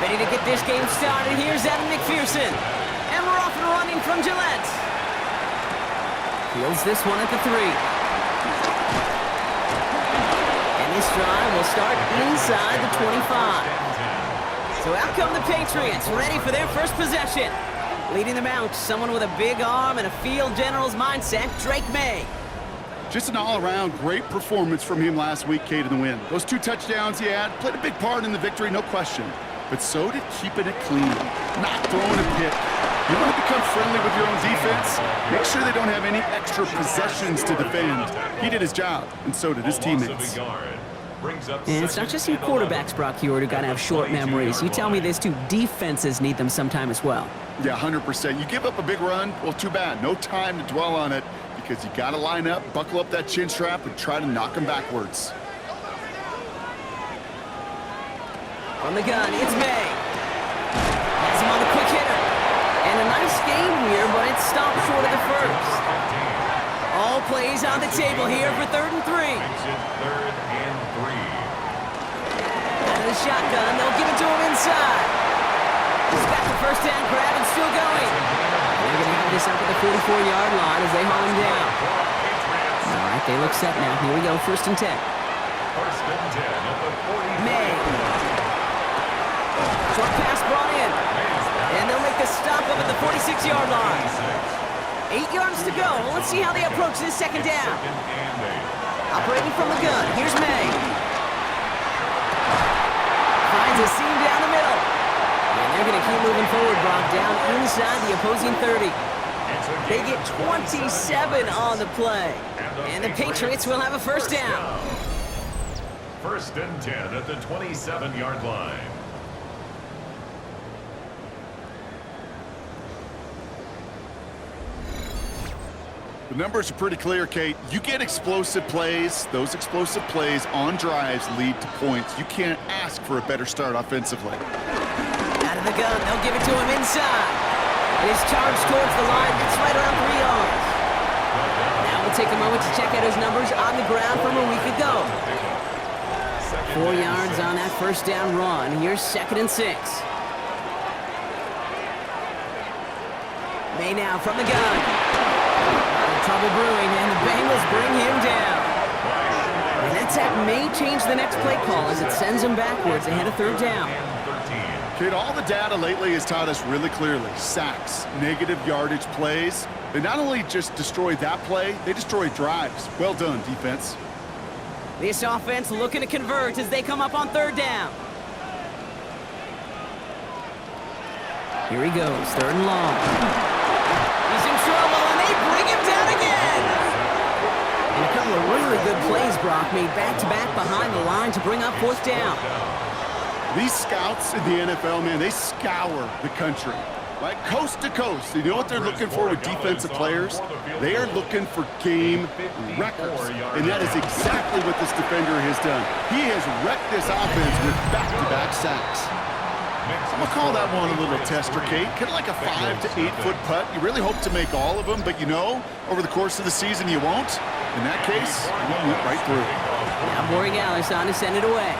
Ready to get this game started. Here's Evan McPherson. And we're off and running from Gillette. Fields this one at the 3. And this drive will start inside the 25. So out come the Patriots, ready for their first possession. Leading them out, someone with a big arm and a field general's mindset, Drake Maye. Just an all-around great performance from him last week, Kate, in the win. Those 2 touchdowns he had played a big part in the victory, no question. But so did keeping it clean, not throwing a pick. You want to become friendly with your own defense? Make sure they don't have any extra possessions to defend. He did his job, and so did his teammates. And it's not just your quarterbacks, Brock, who got to have short memories. You tell me these 2 defenses need them sometime as well. Yeah, 100%. You give up a big run, well, too bad. No time to dwell on it because you got to line up, buckle up that chin strap, and try to knock them backwards. From the gun, it's Maye. Has him on the quick hitter. And a nice game here, but it stopped short of the first. All plays on the table here for 3rd and 3. Out of the shotgun, they'll give it to him inside. He's got the first down grab and still going. They're going to have this up at the 44-yard line as they haul him down. All right, they look set now. Here we go, 1st and 10. Maye. Short pass brought in. And they'll make the stop up at the 46-yard line. 8 yards to go. Let's see how they approach this 2nd down. Operating from the gun. Here's Maye. Finds a seam down the middle. And they're going to keep moving forward, Brock, down inside the opposing 30. They get 27 on the play. And the Patriots will have a 1st down. 1st and 10 at the 27-yard line. The numbers are pretty clear, Kate. You get explosive plays. Those explosive plays on drives lead to points. You can't ask for a better start offensively. Out of the gun, they'll give it to him inside. And he's charged towards the line. It's right around 3 yards. Now we'll take a moment to check out his numbers on the ground from a week ago. 4 yards on that 1st down run. Here's 2nd and 6. Maye now from the gun. Trouble brewing, and the Bengals bring him down. And that sack may change the next play call as it sends him backwards ahead of 3rd down. Kate, all the data lately has taught us really clearly. Sacks, negative yardage plays. They not only just destroy that play, they destroy drives. Well done, defense. This offense looking to convert as they come up on 3rd down. Here he goes, 3rd and long. He's in trouble, and they bring him down again. And a couple of really good plays, Brock, made back-to-back behind the line to bring up 4th down. These scouts in the NFL, man, they scour the country. Like coast to coast. You know what they're looking for with defensive players? They are looking for game records. And that is exactly what this defender has done. He has wrecked this offense with back-to-back sacks. I'm going to call that one a little tester, Kate. Kind of like a 5 to 8 foot putt. You really hope to make all of them, but you know, over the course of the season, you won't. In that case, you went right through. Now Borregales on to send it away.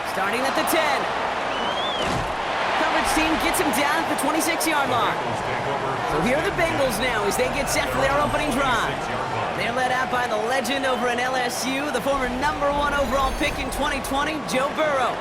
Starting at the 10. Coverage team gets him down at the 26-yard line. So here are the Bengals now as they get set for their opening drive. They're led out by the legend over in LSU, the former #1 overall pick in 2020, Joe Burrow.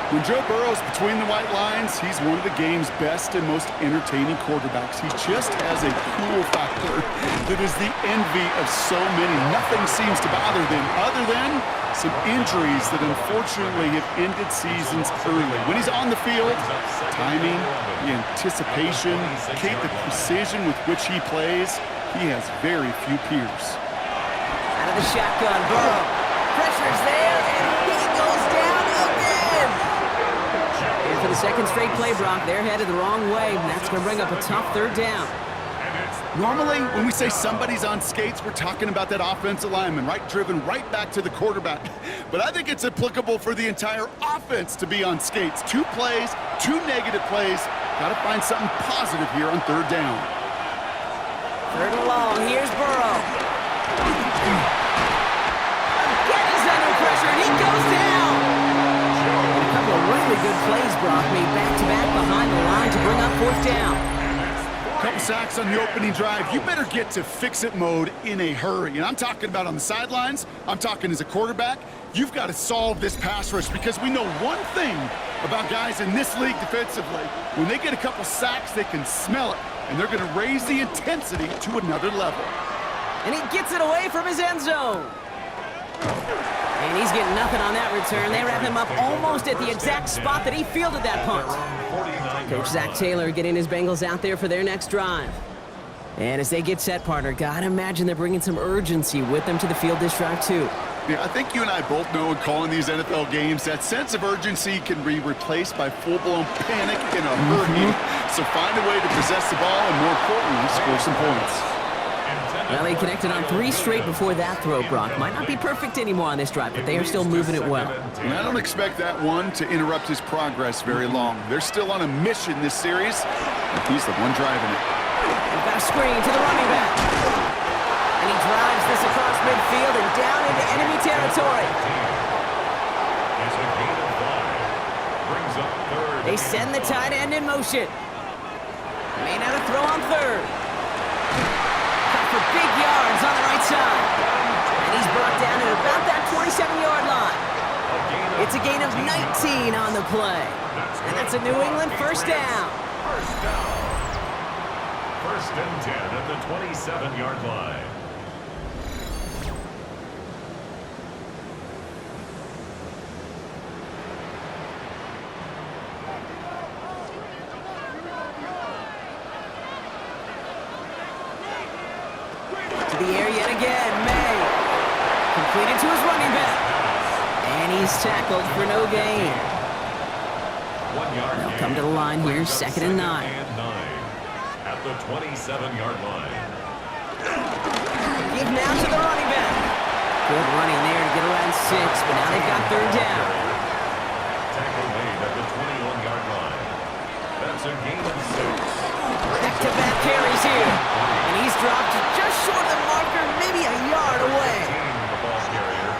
When Joe Burrow's between the white lines, he's one of the game's best and most entertaining quarterbacks. He just has a cool factor that is the envy of so many. Nothing seems to bother them other than some injuries that unfortunately have ended seasons early. When he's on the field, timing, the anticipation, Kate, the precision with which he plays, he has very few peers. Out of the shotgun, Burrow. Pressure's there, and he goes down again. And for the 2nd straight play, Brock, they're headed the wrong way, and that's going to bring up a tough 3rd down. Normally, when we say somebody's on skates, we're talking about that offensive lineman, right? Driven right back to the quarterback. But I think it's applicable for the entire offense to be on skates. 2 plays, 2 negative plays. Got to find something positive here on 3rd down. 3rd and long. Here's Burrow. Again, he's under pressure, and he goes down. And a couple of really good plays, Brock, made back-to-back behind the line to bring up fourth down. Couple sacks on the opening drive. You better get to fix-it mode in a hurry. And I'm talking about on the sidelines. I'm talking as a quarterback. You've got to solve this pass rush because we know one thing about guys in this league defensively. When they get a couple sacks, they can smell it, and they're going to raise the intensity to another level. And he gets it away from his end zone. And he's getting nothing on that return. They wrap him up almost at the exact spot that he fielded that punt. Coach Zach Taylor getting his Bengals out there for their next drive. And as they get set, partner, gotta imagine they're bringing some urgency with them to the field this drive, too. Yeah, I think you and I both know in calling these NFL games, that sense of urgency can be replaced by full-blown panic in a hurry. So find a way to possess the ball and, more importantly, score some points. Well, they connected on 3 straight before that throw, Brock. Might not be perfect anymore on this drive, but they are still moving it well. And I don't expect that one to interrupt his progress very long. They're still on a mission this series, and he's the one driving it. We've got a screen to the running back. And he drives this across midfield and down into enemy territory. They send the tight end in motion. May not have throw on third. For big yards on the right side. And he's brought down at about that 27-yard line. It's a gain of 19 on the play. And that's a New England first down. First and 10 at the 27-yard line. The air yet again, Maye. Completed to his running back. And he's tackled for no gain. They'll come to the line here, 2nd and 9. At the 27-yard line. Give now to the running back. Good running there to get around 6, but now they've got 3rd down. Tackle made at the 21-yard line. That's a gain of 6. Back-to-back carries here. And he's dropped just short of the marker, maybe a yard away.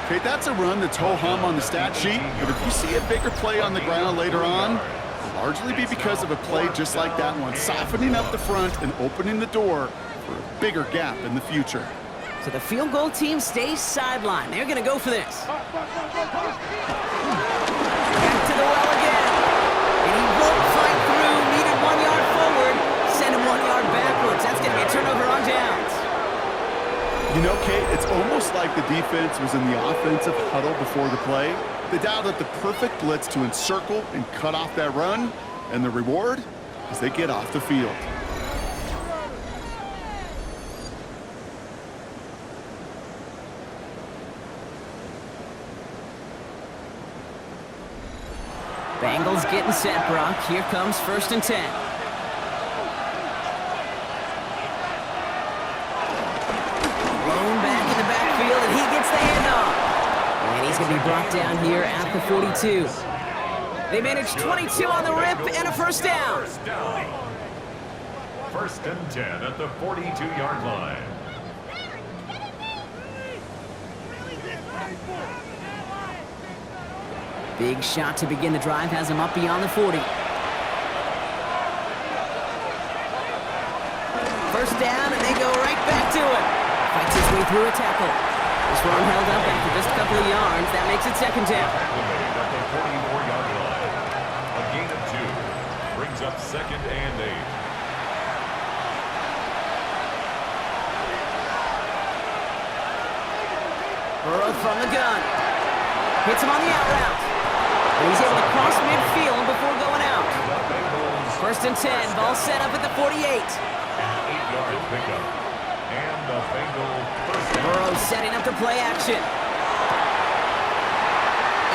Okay, that's a run that's ho-hum on the stat sheet, but if you see a bigger play on the ground later on, it'll largely be because of a play just like that one, softening up the front and opening the door for a bigger gap in the future. So the field goal team stays sidelined. They're going to go for this. Back to the well again. And he won't fight through. Needed 1 yard forward. Send him 1 yard backwards. That's going to be a turnover on downs. You know, Kate, it's almost like the defense was in the offensive huddle before the play. They dialed up the perfect blitz to encircle and cut off that run. And the reward is they get off the field. Bengals getting set, Brock. Here comes 1st and 10. And he gets the handoff. And he's going to be brought down here at the 42. They managed 22 on the rip and a first down. 1st and 10 at the 42-yard line. Big shot to begin the drive has him up beyond the 40. First down, and they go right back to it. Fights his way through a tackle. This run held up after just a couple of yards. That makes it 2nd down. At the 44-yard line. A gain of 2 brings up 2nd and 8. Burrow from the gun. Hits him on the out route. And he's able to cross midfield before going out. 1st and 10. Ball set up at the 48. An 8-yard pickup. And the Bengal first down. Burrow setting up to play action.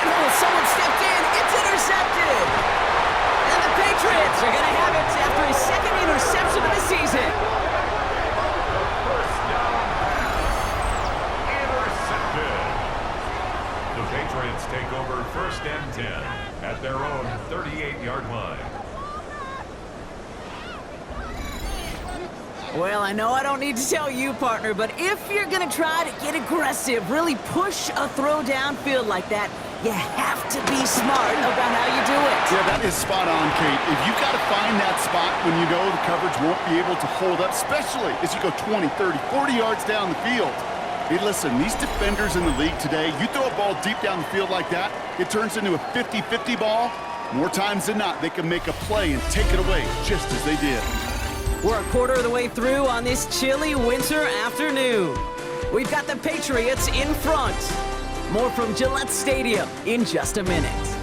And someone stepped in. It's intercepted. And the Patriots are going to have it after his 2nd interception of the season. First down pass. Intercepted. The Patriots take over 1st and 10 at their own 38-yard line. Well, I know I don't need to tell you, partner, but if you're going to try to get aggressive, really push a throw downfield like that, You have to be smart about how you do it. Yeah, that is spot on, Kate. If you've got to find that spot when you know the coverage won't be able to hold up, especially as you go 20, 30, 40 yards down the field. Hey, listen, these defenders in the league today, you throw a ball deep down the field like that, it turns into a 50-50 ball. More times than not, they can make a play and take it away just as they did. We're a quarter of the way through on this chilly winter afternoon. We've got the Patriots in front. More from Gillette Stadium in just a minute.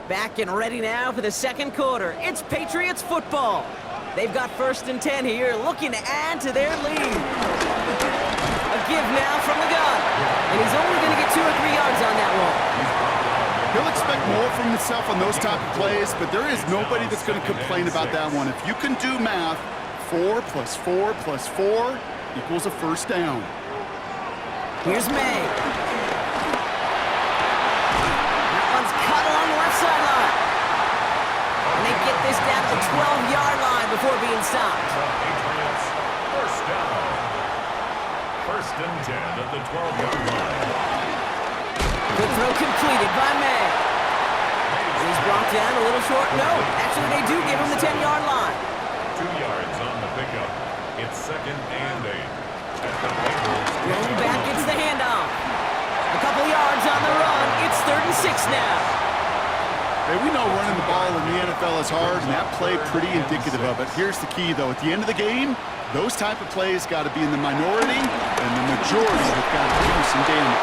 Back and ready now for the second quarter. It's Patriots football. They've got 1st and 10 here, looking to add to their lead. A give now from the gun. And he's only going to get 2 or 3 yards on that one. He'll expect more from himself on those type of plays, but there is nobody that's going to complain about that one. If you can do math, 4 + 4 + 4 equals a first down. Here's May. That one's cut along the left sideline. And they get this down to the 12-yard line before being stopped. Patriots, first down. 1st and 10 at the 12-yard line. Good throw completed by May. And he's brought down a little short. No, actually they do give him the 10-yard line. 2 yards on the pickup. It's 2nd and 8. At the Bengals. Rolling back gets the handoff. A couple yards on the run. It's 3rd and 6 now. Hey, we know running the ball in the NFL is hard, and that play pretty indicative of it. Here's the key, though. At the end of the game, those type of plays got to be in the minority, and the majority have got to do some damage.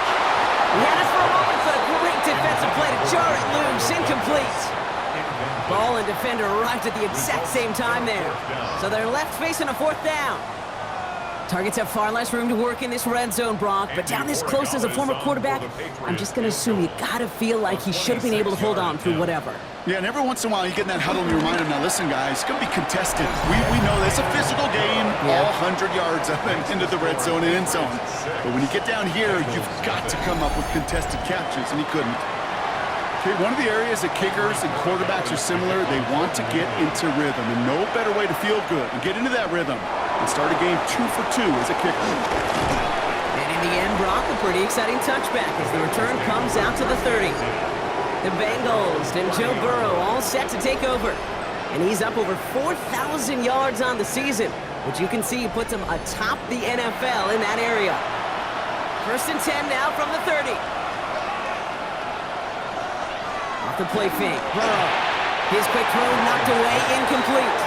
He had it for a moment, but a great defensive play to jar it loose. Incomplete. Ball and defender arrived at the exact same time there. So they're left facing a 4th down. Targets have far less room to work in this red zone, Brock, but down this close as a former quarterback, I'm just going to assume you got to feel like he should have been able to hold on through whatever. Yeah, and every once in a while you get in that huddle and you remind him, now listen, guys, it's going to be contested. We know it's a physical game, all 100 yards up and into the red zone and end zone. But when you get down here, you've got to come up with contested catches, and he couldn't. Okay, one of the areas that kickers and quarterbacks are similar, they want to get into rhythm, and no better way to feel good and get into that rhythm and start a game 2 for 2 as a kicker. And in the end, Brock, a pretty exciting touchback as the return comes out to the 30. The Bengals and Joe Burrow all set to take over. And he's up over 4,000 yards on the season, which you can see puts him atop the NFL in that area. 1st and 10 now from the 30. Off the play fake. Burrow. His quick throw knocked away, incomplete.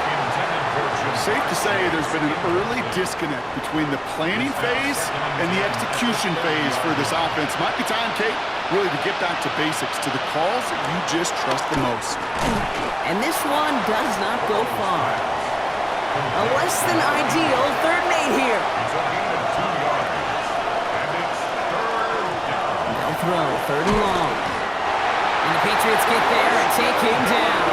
Safe to say there's been an early disconnect between the planning phase and the execution phase for this offense. Might be time, Kate, really to get back to basics, to the calls that you just trust the most. And this one does not go far. A less than ideal 3rd and 8 here. They'll throw 3rd and long. And the Patriots get there and take him down.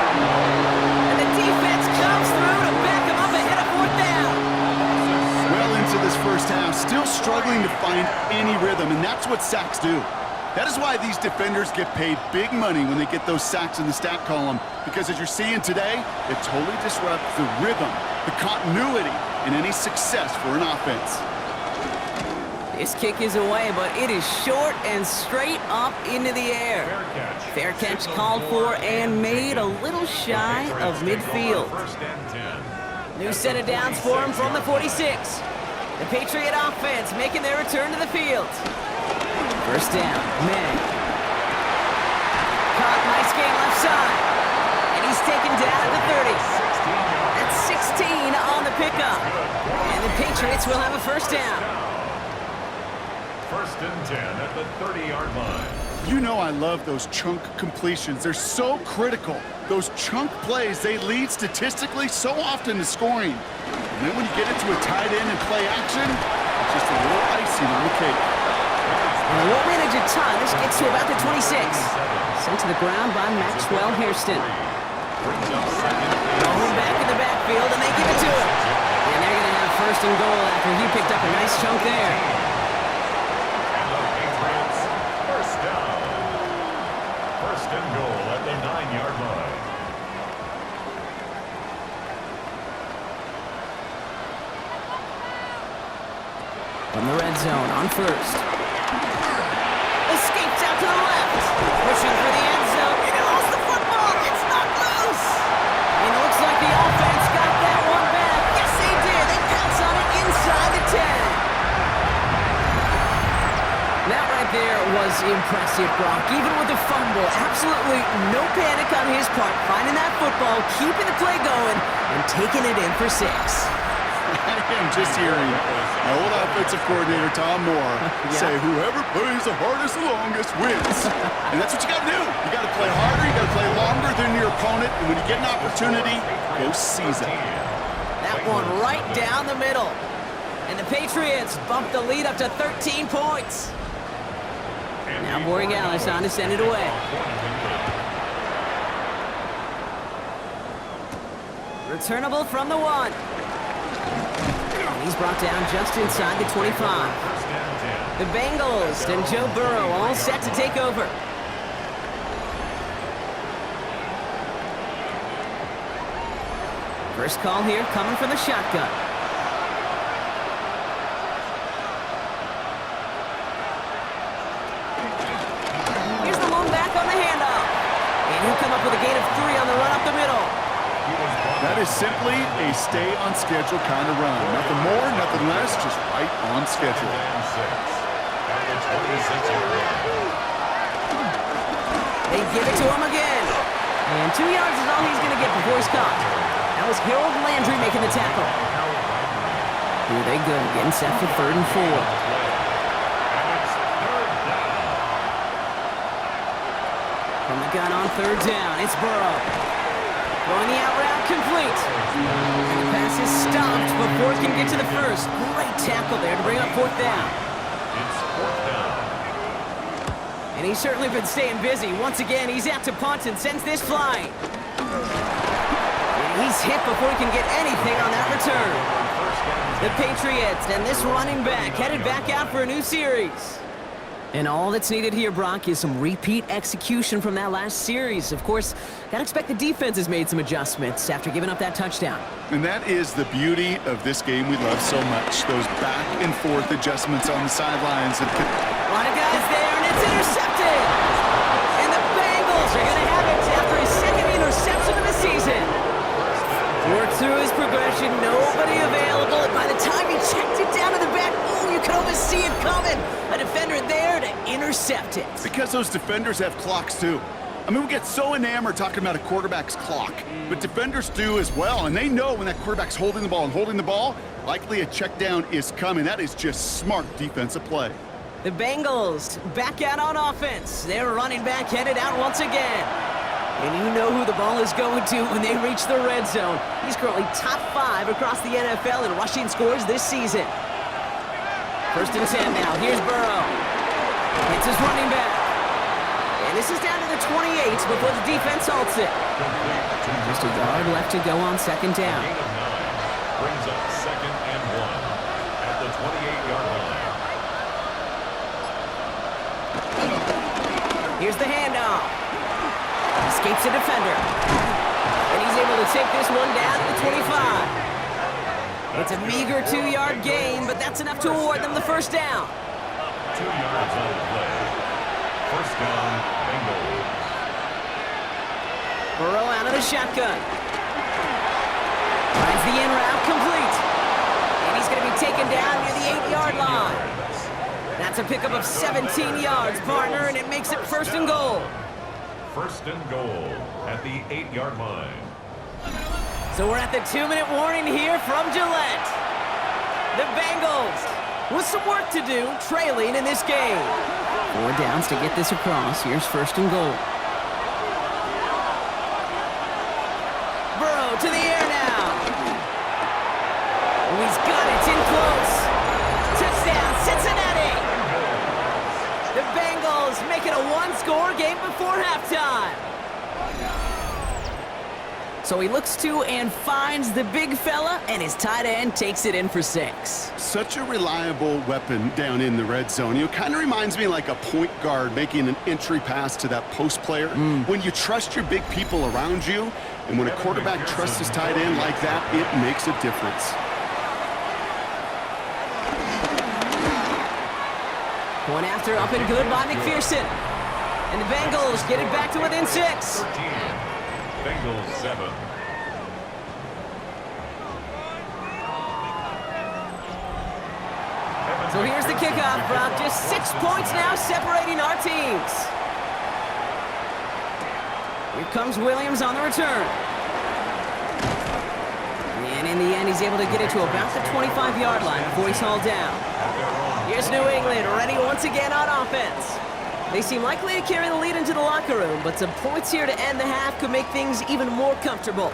And the defense comes through to back him up ahead of 4th down. Well into this first half, still struggling to find any rhythm, and that's what sacks do. That is why these defenders get paid big money when they get those sacks in the stat column, because as you're seeing today, it totally disrupts the rhythm, the continuity, and any success for an offense. This kick is away, but it is short and straight up into the air. Fair catch called for and made a little shy of midfield. New set of downs for him from the 46. The Patriot offense making their return to the field. 1st down, May. Caught, nice game left side. And he's taken down at the 30. That's 16 on the pickup. And the Patriots will have a 1st down. 1st and 10 at the 30-yard line. You know I love those chunk completions. They're so critical. Those chunk plays, they lead statistically so often to scoring. And then when you get into a tight end and play action, it's just a little icing on the cake. And a 1 minute of time, this gets to about the 26. Sent to the ground by Maxwell Hairston. Going back in the backfield, and they give it to him. And they're going to have 1st and goal after he picked up a nice chunk there. From the red zone on first. Escapes out to the left. Pushing for the end zone. And he lost the football. It's not loose. And it looks like the offense got that one back. Yes, they did. They pounce on it inside the 10. That right there was impressive, Brock. Even with the fumble, absolutely no panic on his part. Finding that football, keeping the play going, and taking it in for 6. I am just hearing my old offensive coordinator, Tom Moore, say whoever plays the hardest the longest wins. And that's what you got to do. You got to play harder, you got to play longer than your opponent, and when you get an opportunity, go seize it. That one right down the middle. And the Patriots bump the lead up to 13 points. Now Borregales on to send it away. Returnable from the 1. And he's brought down just inside the 25. The Bengals and Joe Burrow all set to take over. First call here coming from the shotgun. He'll come up with a gain of 3 on the run up the middle. That is simply a stay-on-schedule kind of run. Nothing more, nothing less, just right on schedule. They give it to him again. And 2 yards is all he's going to get before he's caught. That was Harold Landry making the tackle. Here they go, getting set for 3rd and 4. From the gun on 3rd down, it's Burrow. Throwing the out route complete. And the pass is stopped before it can get to the 1st. Great tackle there to bring up 4th down. It's 4th down. And he's certainly been staying busy. Once again, he's out to punt and sends this flying. And he's hit before he can get anything on that return. The Patriots and this running back headed back out for a new series. And all that's needed here, Brock, is some repeat execution from that last series. Of course, gotta expect the defense has made some adjustments after giving up that touchdown. And that is the beauty of this game we love so much. Those back and forth adjustments on the sidelines. A lot of guys there, and it's intercepted. And the Bengals are gonna have it after his 2nd interception of the season. Worked through his progression, nobody available, and by the time he checked it down to the back, you could almost see it coming. A defender there to intercept it. Because those defenders have clocks too. I mean, we get so enamored talking about a quarterback's clock, but defenders do as well, and they know when that quarterback's holding the ball, likely a check down is coming. That is just smart defensive play. The Bengals back out on offense. Their running back headed out once again. And you know who the ball is going to when they reach the red zone. He's currently top 5 across the NFL in rushing scores this season. 1st and 10 now. Here's Burrow. It's his running back. And this is down to the 28 before the defense halts it. Just a yard left to go on 2nd down. Brings up 2nd and 1 at the 28-yard line. Here's the handoff. Escapes a defender. And he's able to take this one down to the 25. It's a meager 2-yard gain, but that's enough to award them the 1st down. 2 yards on the play. 1st down, Bengals. Burrow out of the shotgun. Finds the in route complete. And he's going to be taken down near the 8-yard line. That's a pickup of 17 yards, partner, and it makes it 1st and goal. 1st and goal at the 8-yard line. So we're at the 2-minute warning here from Gillette. The Bengals with some work to do, trailing in this game. 4 downs to get this across. Here's 1st and goal. Burrow to the air now. Oh, he's got it. It's in close. Touchdown, Cincinnati. The Bengals make it a 1-score game before halftime. So he looks to and finds the big fella, and his tight end takes it in for 6. Such a reliable weapon down in the red zone. You know, kind of reminds me like a point guard making an entry pass to that post player. When you trust your big people around you, and when a quarterback trusts his tight end like that, it makes a difference. Point after, up and good by McPherson. And the Bengals get it back to within 6. 13. Bengals 7. So here's the kickoff, Brock. Just 6 points now separating our teams. Here comes Williams on the return. And in the end, he's able to get it to about the 25-yard line before he's hauled down. Here's New England, ready once again on offense. They seem likely to carry the lead into the locker room, but some points here to end the half could make things even more comfortable.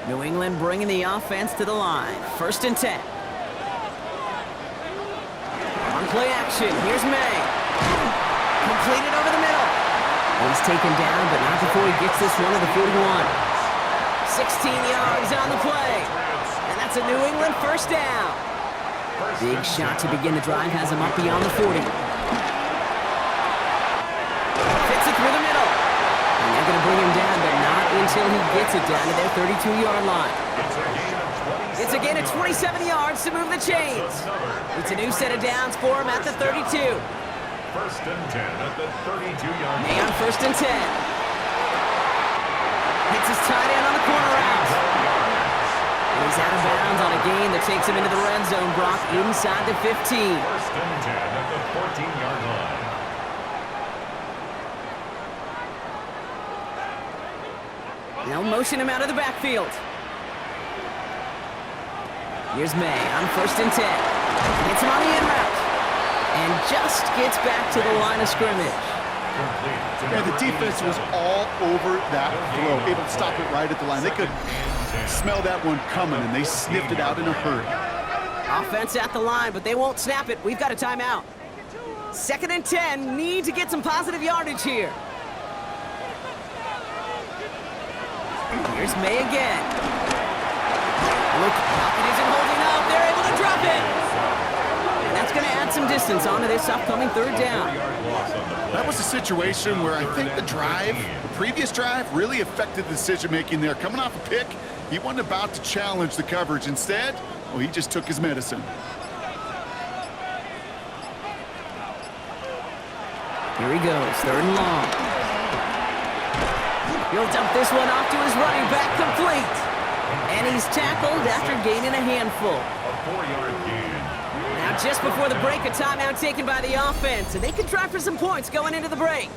New England bringing the offense to the line. 1st and 10. On play action, here's Maye. Completed over the middle. He's taken down, but not before he gets this one to the 41. 16 yards on the play. And that's a New England 1st down. Big shot to begin the drive has him up beyond the 40. Fits it through the middle. And they're going to bring him down, but not until he gets it down to their 32-yard line. It's a gain of 27 yards to move the chains. It's a new set of downs for him at the 32. 1st and 10 at the 32-yard line. May on 1st and 10. Hits his tight end on the corner route. And he's out of bounds on a gain that takes him into the red zone, Brock, inside the 15. 1st and 10 at the 14-yard line. They'll motion him out of the backfield. Here's Maye on 1st and 10. Gets him on the in route. And just gets back to the line of scrimmage. Yeah, the defense was all over that throw, able to stop it right at the line. They could smell that one coming, and they sniffed it out in a hurry. Offense at the line, but they won't snap it. We've got a timeout. 2nd and 10. Need to get some positive yardage here. Here's Maye again. Look, it isn't holding up. They're able to drop it. And that's going to add some distance onto this upcoming 3rd down. That was a situation where I think the previous drive, really affected the decision-making there. Coming off a pick, he wasn't about to challenge the coverage. Instead, well, he just took his medicine. Here he goes, 3rd and long. He'll dump this one off to his running back, complete. And he's tackled after gaining a handful. A 4-yard gain. Now just before the break, a timeout taken by the offense, and they can try for some points going into the break.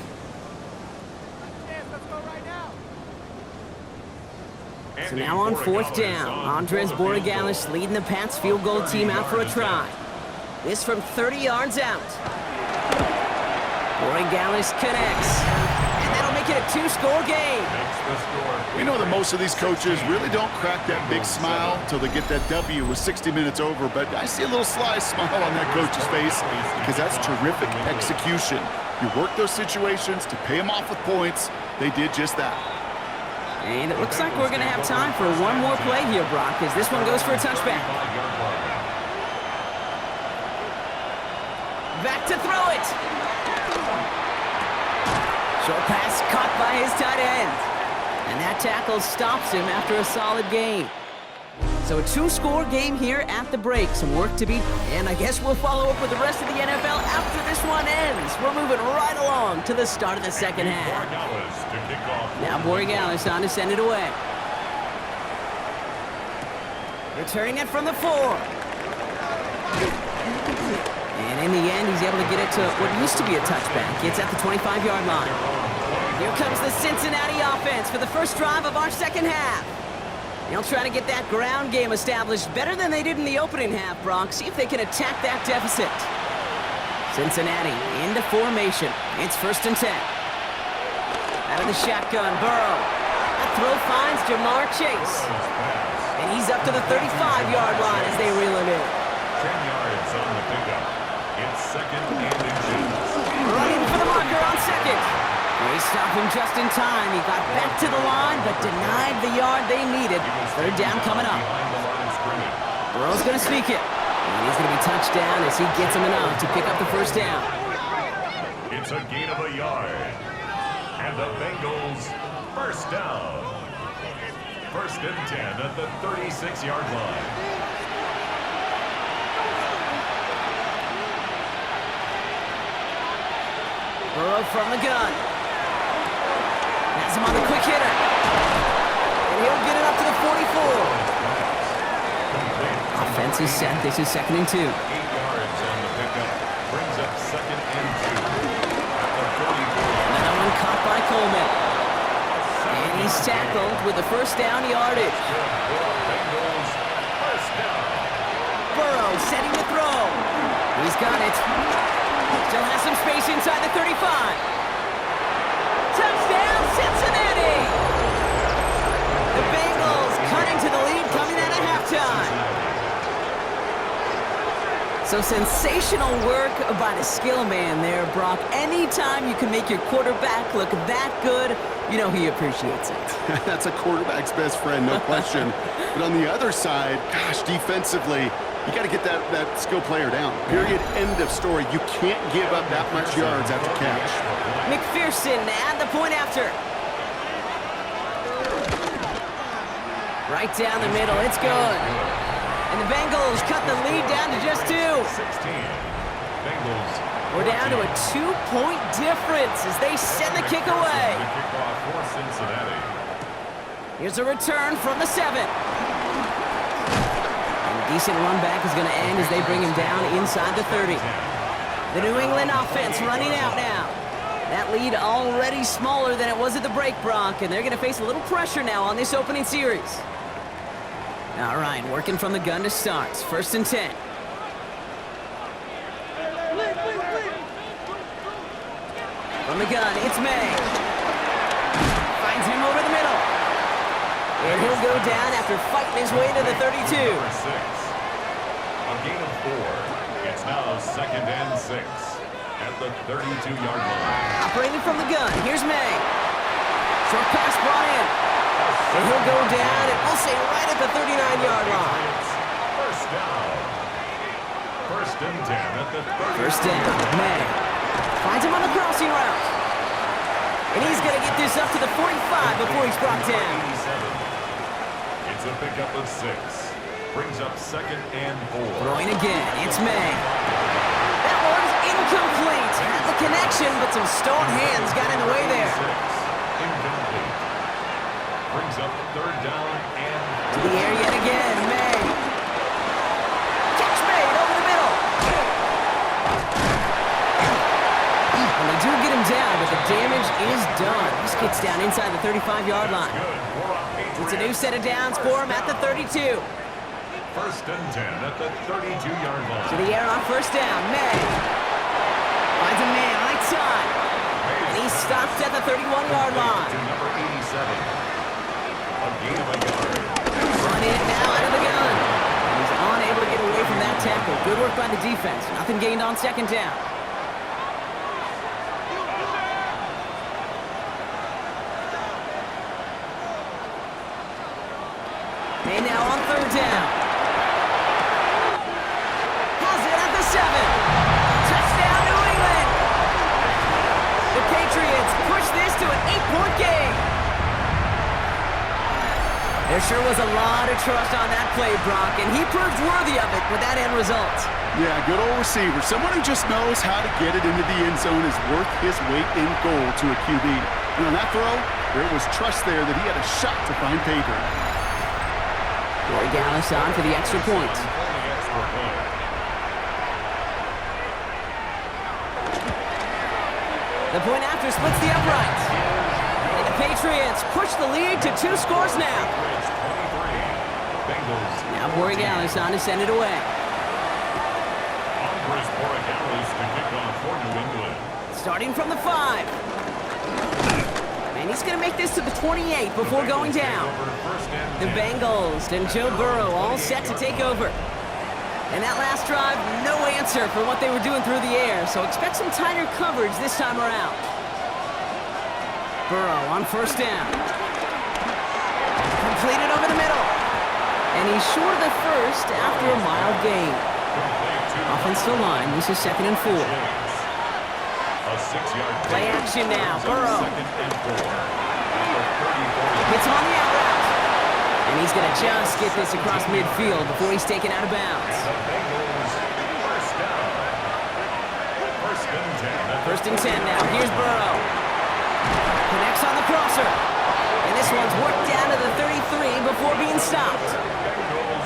So now on 4th down, Andres Borregales leading the Pats field goal team out for a try. This from 30 yards out. Borregales connects, and that'll make it a 2-score game. We know that most of these coaches really don't crack that big smile until they get that W with 60 minutes over, but I see a little sly smile on that coach's face because that's terrific execution. You work those situations to pay them off with points. They did just that. And it looks like we're going to have time for one more play here, Brock, as this one goes for a touchback. Back to throw it. Short pass caught by his tight end. And that tackle stops him after a solid game. So a 2-score game here at the break. Some work to be, and I guess we'll follow up with the rest of the NFL after this one ends. We're moving right along to the start of the 2nd half. Now Borregales on to send it away. Returning it from the 4. And in the end, he's able to get it to what used to be a touchback. It's at the 25-yard line. Here comes the Cincinnati offense for the first drive of our 2nd half. They'll try to get that ground game established better than they did in the opening half, Brock. See if they can attack that deficit. Cincinnati into formation. It's 1st and 10. Out of the shotgun, Burrow. That throw finds Jamar Chase. And he's up to the 35-yard line as they reel him in. 10 yards on the pickup. It's 2nd and inches. Running for the marker on 2nd. They stopped him just in time. He got back to the line, but denied the yard they needed. 3rd down coming up. Burrow's going to sneak it. And he's going to be touched down as he gets him enough to pick up the 1st down. It's a gain of a yard. And the Bengals 1st down. 1st and 10 at the 36-yard line. Burrow from the gun. Has him on the quick hitter. And he'll get it up to the 44. Offense is set. This is 2nd and 2. 8 yards on the pickup. Brings up 2nd and 2. At the 34. Another one caught by Coleman. And he's tackled with the first down yardage. Bengals, first down. Burrow setting to throw. He's got it. Still has some space inside the 35. Touchdown, Cincinnati! The Bengals cutting to the lead coming out of halftime. So sensational work by the skill man there, Brock. Anytime you can make your quarterback look that good, you know he appreciates it. That's a quarterback's best friend, no question. But on the other side, gosh, defensively, you got to get that skill player down. Period. End of story. You can't give up that much yards after catch. McPherson at the point after. Right down the middle. It's good. And the Bengals cut the lead down to just 2. 16. Bengals. We're down to a 2-point difference as they send the kick away. The kickoff for Cincinnati. Here's a return from the 7. Decent run back is going to end as they bring him down inside the 30. The New England offense running out now. That lead already smaller than it was at the break, Brock, and they're going to face a little pressure now on this opening series. All right, working from the gun to start. 1st and 10. From the gun, it's Maye. Finds him over the middle. And he'll go down after fighting his way to the 32. A gain of 4. It's now 2nd and 6 at the 32-yard line. Operating from the gun, here's Maye. Short pass brought in. And he'll go down, and we'll say right at the 39-yard line. First down. 1st and 10 at the 30. First down, Maye. Finds him on the crossing route. And he's going to get this up to the 45 before he's brought down. It's a pickup of 6. Brings up 2nd and 4. Throwing again, it's Maye. That one's incomplete. Had the connection, but some stone hands got in the way there. Incomplete. Brings up 3rd down and to the air yet again, Maye. Catch made over the middle. And they do get him down, but the damage is done. This gets down inside the 35-yard line. It's a new set of downs for him at the 32. 1st and 10 at the 32-yard line. To the air on 1st down, Maye. Finds a man right side. And he stops at the 31-yard line. To number 87. A gain of a yard. Run in now out of the gun. He's unable to get away from that tackle. Good work by the defense. Nothing gained on 2nd down. And now on 3rd down. Has it at the 7. Touchdown, New England. The Patriots push this to an 8-point game. There sure was a lot of trust on that play, Brock, and he proved worthy of it with that end result. Yeah, good old receiver. Someone who just knows how to get it into the end zone is worth his weight in gold to a QB. And on that throw, there was trust there that he had a shot to find pay dirt. Roy Gallis on for the extra point. The point after splits the uprights. And the Patriots push the lead to 2 scores now. Now Borregales on to send it away. Starting from the 5. And he's going to make this to the 28 before going down. The Bengals and Joe Burrow all set to take over. And that last drive, no answer for what they were doing through the air, so expect some tighter coverage this time around. Burrow on 1st down. Completed over the middle. And he's short of the 1st after a mild gain. Offensive line, this is 2nd and 4. Play action now, Burrow. It's on the out route. And he's going to just get this across midfield before he's taken out of bounds. 1st first and 10 now. Here's Burrow. Connects on the crosser. And this one's worked down to the 33 before being stopped.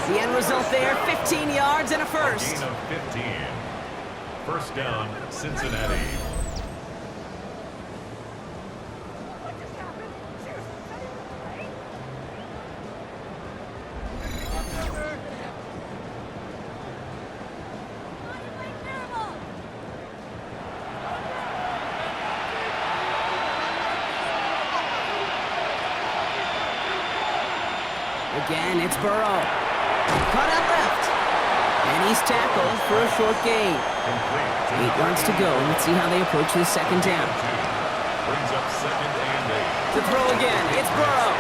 The end result there, 15 yards and a first. Gain of 15. First down, Cincinnati. Again, it's Burrow. Cut out left. And he's tackled for a short gain. 8 yards to go. Let's see how they approach this second down. Brings up second and 8. To throw again, it's Burrow.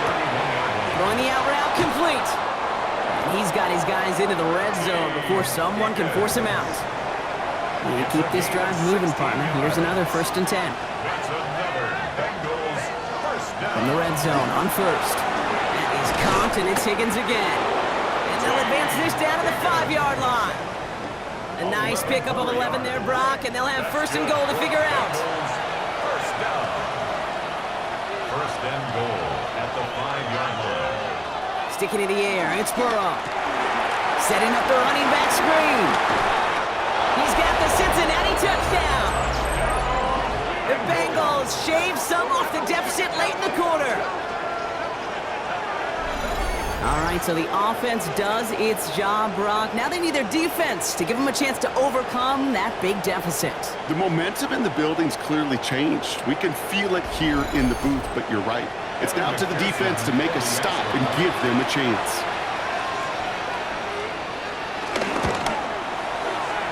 Throwing the out route complete. And he's got his guys into the red zone before someone can force him out. You keep this drive moving, partner. Here's another first and 10. That's another Bengals first down. From the red zone on first. Comped, and it's Higgins again. And they'll advance this down to the 5-yard line. A nice pickup of 11 there, Brock, and they'll have first and goal to figure out. First down. First and goal at the 5-yard line. Sticking in the air, it's Burrow. Setting up the running back screen. He's got the Cincinnati touchdown. The Bengals shave some off the deficit late in the quarter. All right, so the offense does its job, Brock. Now they need their defense to give them a chance to overcome that big deficit. The momentum in the building's clearly changed. We can feel it here in the booth, but you're right. It's now to the defense to make a stop and give them a chance.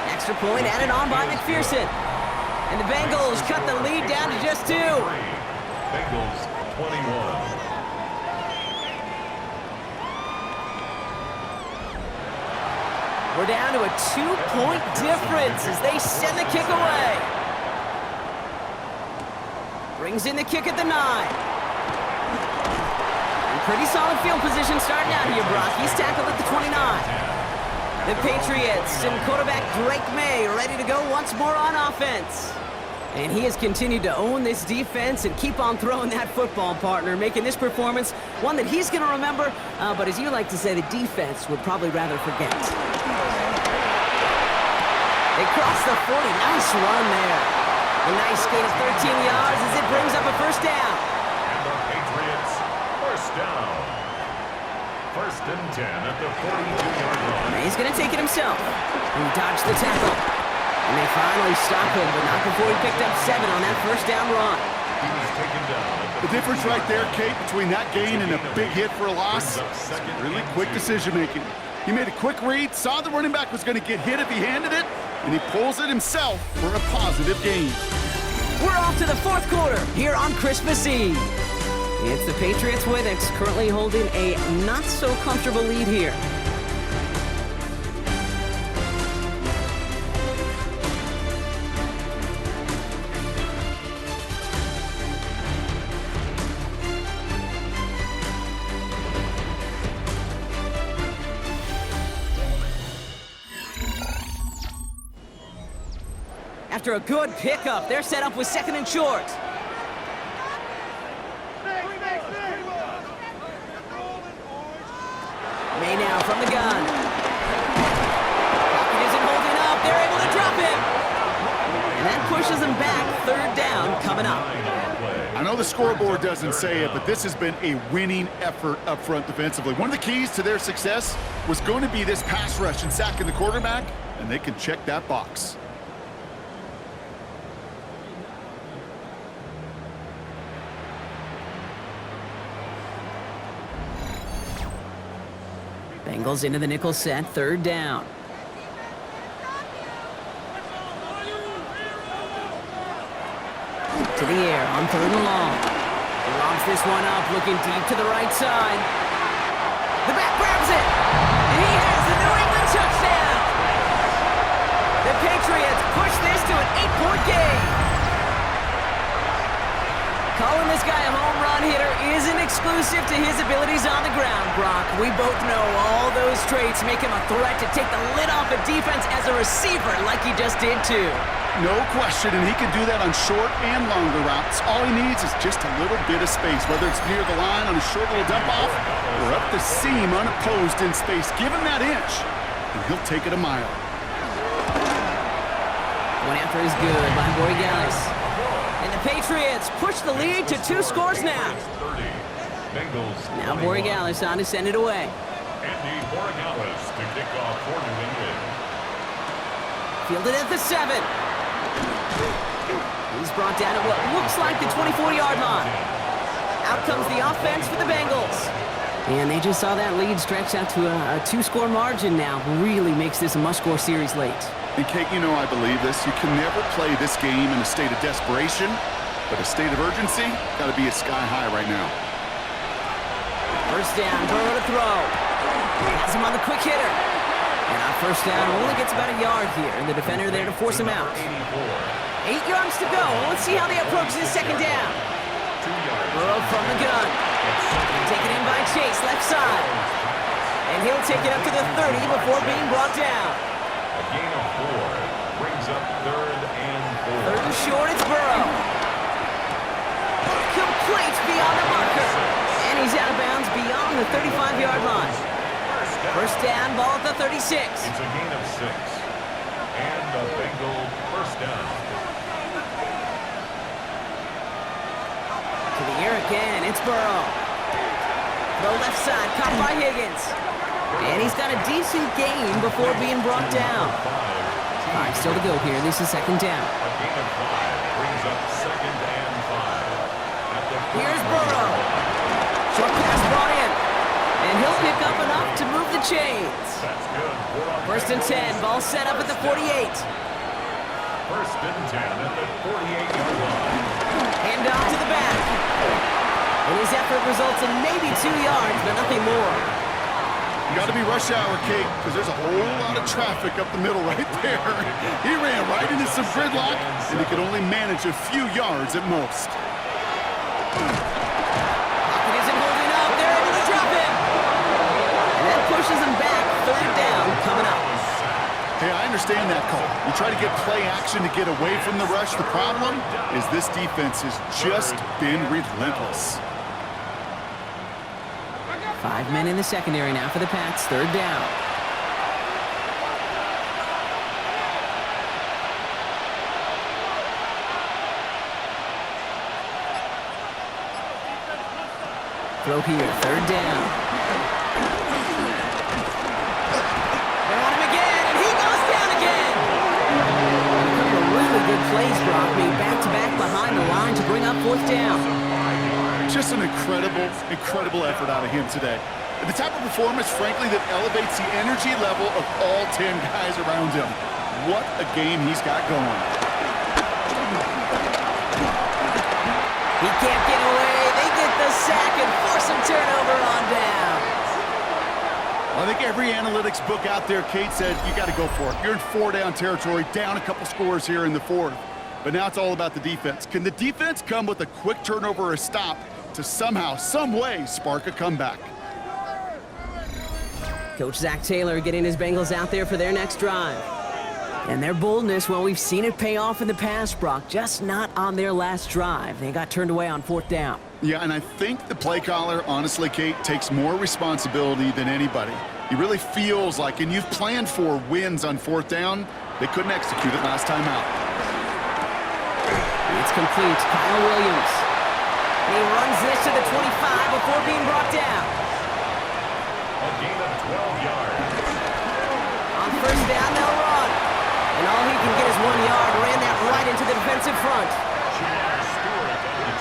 Extra point added on by McPherson. And the Bengals cut the lead down to just 2. Bengals 21. We're down to a 2-point difference as they send the kick away. Brings in the kick at the 9. And pretty solid field position starting out here, Brock. He's tackled at the 29. The Patriots and quarterback Drake Maye ready to go once more on offense. And he has continued to own this defense and keep on throwing that football, partner, making this performance one that he's going to remember, but as you like to say, the defense would probably rather forget. They cross the 40. Nice run there. A nice gain of 13 yards as it brings up a first down. And the Patriots first down. First and 10 at the 42-yard line. He's going to take it himself. He dodged the tackle. And they finally stop him, but not before he picked up 7 on that first down run. He was taken down. The difference right there, Kate, between that gain and a big hit for a loss, really quick decision-making. He made a quick read, saw the running back was going to get hit if he handed it, and he pulls it himself for a positive gain. We're off to the fourth quarter here on Christmas Eve. It's the Patriots with it, currently holding a not-so-comfortable lead here. After a good pickup, they're set up with second and short. Maye now from the gun. Pocket isn't holding up. They're able to drop him. And that pushes them back. Third down coming up. I know the scoreboard doesn't say it, but this has been a winning effort up front defensively. One of the keys to their success was going to be this pass rush and sacking the quarterback, and they can check that box. Bengals into the nickel set, third down. To the air on third and long. He lobs this one up, looking deep to the right side. The back grabs it, and he has the New England touchdown. The Patriots push this to an 8-point game. Calling this guy a home run hitter isn't exclusive to his abilities on the ground, Brock. We both know all those traits make him a threat to take the lid off a defense as a receiver like he just did too. No question, and he can do that on short and longer routes. All he needs is just a little bit of space, whether it's near the line on a short little dump-off or up the seam unopposed in space. Give him that inch, and he'll take it a mile. One after is good by Borregales. And the Patriots push the lead to 2 scores now. Now Borregales on to send it away. Andy Borregales to kick off for New England. Fielded at the 7. He's brought down at what looks like the 24-yard line. Out comes the offense for the Bengals. And they just saw that lead stretch out to a 2-score margin now. Really makes this a must-score series late. And Kate, you know I believe this. You can never play this game in a state of desperation, but a state of urgency got to be at sky high right now. First down, Burrow to throw. Has him on the quick hitter. And on first down, only gets about a yard here, and the defender there to force him out. 8 yards to go. Let's see how they approach this second down. Burrow from the gun. Taken in by Chase, left side. And he'll take it up to the 30 before being brought down. A gain of 4 brings up 3rd and 4. Third and short, it's Burrow. Complete beyond the marker. And he's out of bounds beyond the 35-yard line. First down, ball at the 36. It's a gain of 6. And a Bengal first down. To the air again, it's Burrow. Throw left side, caught by Higgins. And he's got a decent gain before being brought down. 5 still to go here. This is second down. A gain of 5 brings up 2nd and 5. Here's Burrow. Short pass brought in. And he'll pick up enough to move the chains. That's good. First and 10. Ball set up at the 48. First and 10 at the 48-yard line. Hand off to the back. And his effort results in maybe 2 yards, but nothing more. You got to be rush hour, Kate, because there's a whole lot of traffic up the middle right there. He ran right into some gridlock, and he could only manage a few yards at most. Pocket isn't holding up. They're able to drop him. And that pushes him back. Third down coming up. Hey, I understand that call. You try to get play action to get away from the rush. The problem is this defense has just been relentless. 5 men in the secondary now for the Pats. Third down. Throw here. Third down. They're on him again, and he goes down again. A really good plays, Brock, made back-to-back behind the line to bring up fourth down. Just an incredible effort out of him today. The type of performance, frankly, that elevates the energy level of all 10 guys around him. What a game he's got going. He can't get away. They get the sack and force him turnover on down. I think every analytics book out there, Kate, said you got to go for it. You're in 4-down territory, down a couple scores here in the 4th. But now it's all about the defense. Can the defense come with a quick turnover or a stop to somehow, some way, spark a comeback? Coach Zach Taylor getting his Bengals out there for their next drive. And their boldness, well, we've seen it pay off in the past, Brock, just not on their last drive. They got turned away on fourth down. Yeah, and I think the play caller, honestly, Kate, takes more responsibility than anybody. He really feels like, and you've planned for wins on fourth down, they couldn't execute it last time out. It's complete. Kyle Williams. And he runs this to the 25 before being brought down. A gain of 12 yards. On first down, they'll run. And all he can get is 1 yard. Ran that right into the defensive front.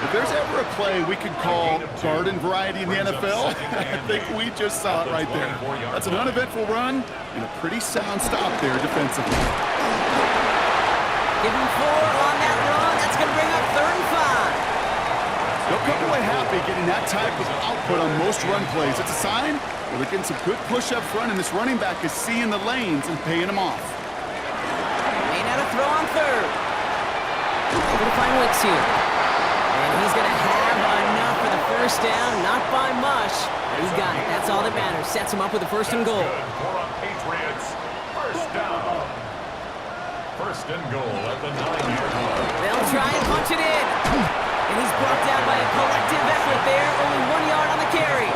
If there's ever a play we could call garden variety in the NFL, I think we just saw it right there. That's an uneventful run and a pretty sound stop there defensively. Give him 4 on that run. That's going to bring up 3rd and 5. They'll come away happy getting that type of output on most run plays. It's a sign where they're getting some good push up front, and this running back is seeing the lanes and paying them off. May not a throw on 3rd. Able to find Wicks here. And he's going to have enough for the first down. Not by much, but he's got it. That's all that matters. Sets him up with a 1st and goal. Patriots, first down. First and goal at the 9-yard line. They'll try and punch it in. And he's brought down by a collective effort there. Only 1 yard on the carry.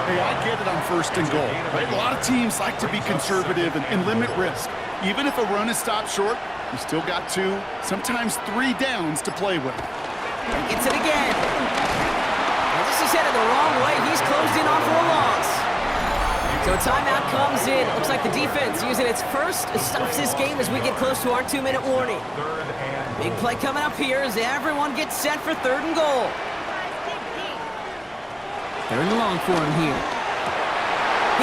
Hey, I get it on first and goal, right? A lot of teams like to be conservative and limit risk. Even if a run is stopped short, you still got 2, sometimes 3 downs to play with. Gets it again. And this is headed the wrong way. He's closed in on for a loss. So a timeout comes in. Looks like the defense using its first stops this game as we get close to our 2-minute warning. Big play coming up here as everyone gets set for 3rd and goal. 3rd and long for him here.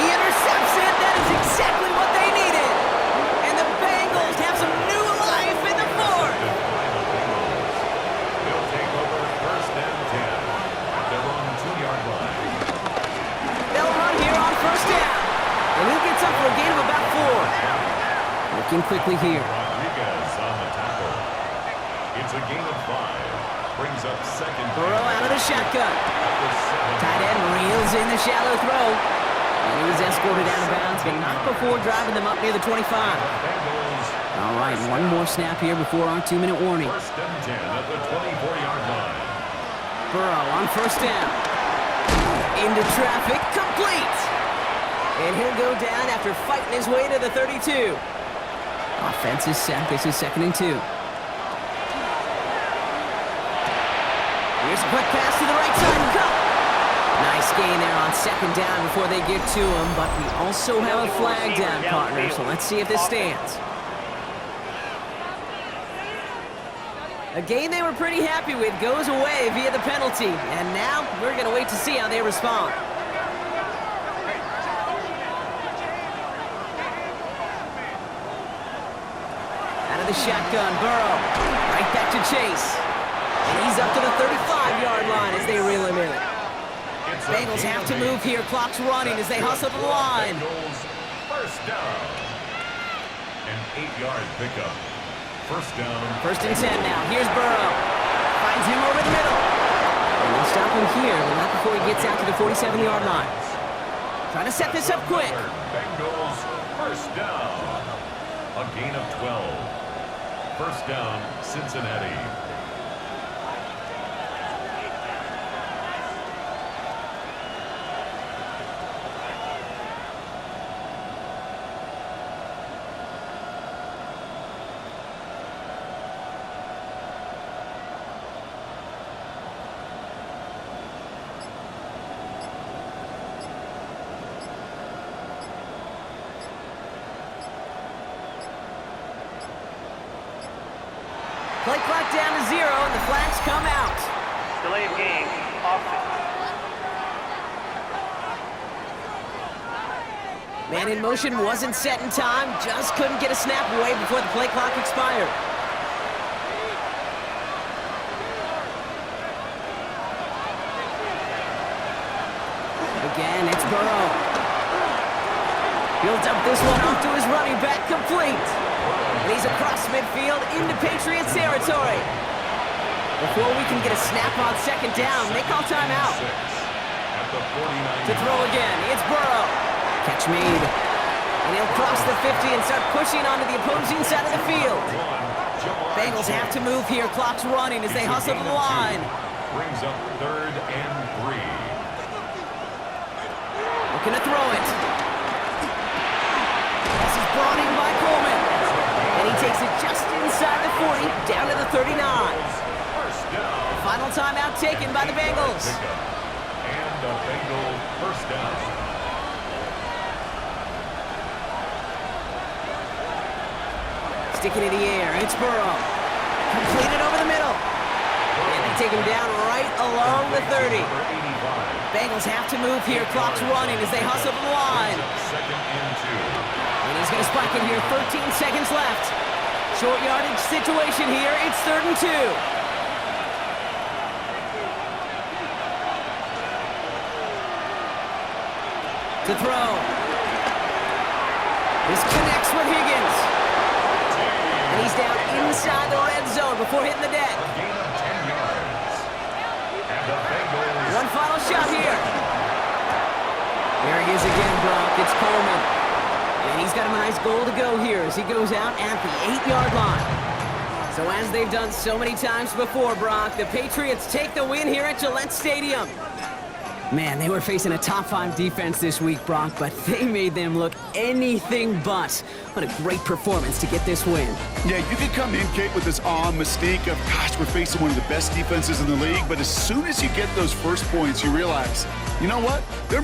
He intercepts it. That is exactly what they needed. And the Bengals have some new life in the 4th. They'll take over first and 10 at their own 2-yard line. They'll run here on 1st down. And he gets up for a gain of about 4. Looking quickly here. Rodriguez on the tackle. It's a gain of 5. Brings up 2nd. Burrow out of the shotgun. Tight end reels in the shallow throw. And he was escorted out of bounds, but not before driving them up near the 25. All right, one more snap here before our 2-minute warning. First and 10 at the 24-yard line. Burrow on 1st down. Into traffic, complete. And he'll go down after fighting his way to the 32. Offense is set. This is 2nd and 2. Here's a quick pass to the right side. Cut. Nice gain there on 2nd down before they get to him, but we also have a flag down, partner, so let's see if this stands. A gain they were pretty happy with goes away via the penalty, and now we're going to wait to see how they respond. Out of the shotgun, Burrow. Right back to Chase. And he's up to the 35-yard line as they reel him in. Bengals have to move here. Clock's running as they hustle the line. First down. An 8-yard pickup. First down. 1st and 10 now. Here's Burrow. Finds him over the middle. And they'll stop him here, but not before he gets out to the 47-yard line. Trying to set this up quick. Bengals first down. A gain of 12. First down, Cincinnati. Play clock down to 0, and the flags come out. Delay of game, offense. Man in motion wasn't set in time, just couldn't get a snap away before the play clock expired. Again, it's Burrow. He'll dump this one off to his running back, complete. And he's across midfield into Patriots territory. Before we can get a snap on 2nd down, they call timeout. To throw again, it's Burrow. Catch made. And he'll cross the 50 and start pushing onto the opposing side of the field. Bengals have to move here. Clock's running as they hustle to the line. Brings up 3rd and 3. Looking to throw it. This is brought in by Coleman. And he takes it just inside the 40, down to the 39. Final timeout taken by the Bengals. And a Bengal first down. Sticking in the air, it's Burrow. Completed over the middle. And they take him down right along the 30. Bengals have to move here. Clock's running as they hustle the line. 2nd and 2. And he's going to spike it here. 13 seconds left. Short yardage situation here. It's 3rd and 2. To throw. This connects with Higgins. And he's down inside the red zone before hitting the deck. A gain of 10 yards. And the Bengals. One final shot here. There he is again, Brock. It's Coleman. And And he's got a nice goal to go here as he goes out at the 8-yard line. So as they've done so many times before, Brock, the Patriots take the win here at Gillette Stadium. Man, they were facing a top-5 defense this week, Brock, but they made them look anything but. What a great performance to get this win. Yeah, you can come in, Kate, with this mystique of, gosh, we're facing one of the best defenses in the league, but as soon as you get those first points, you realize, you know what? They're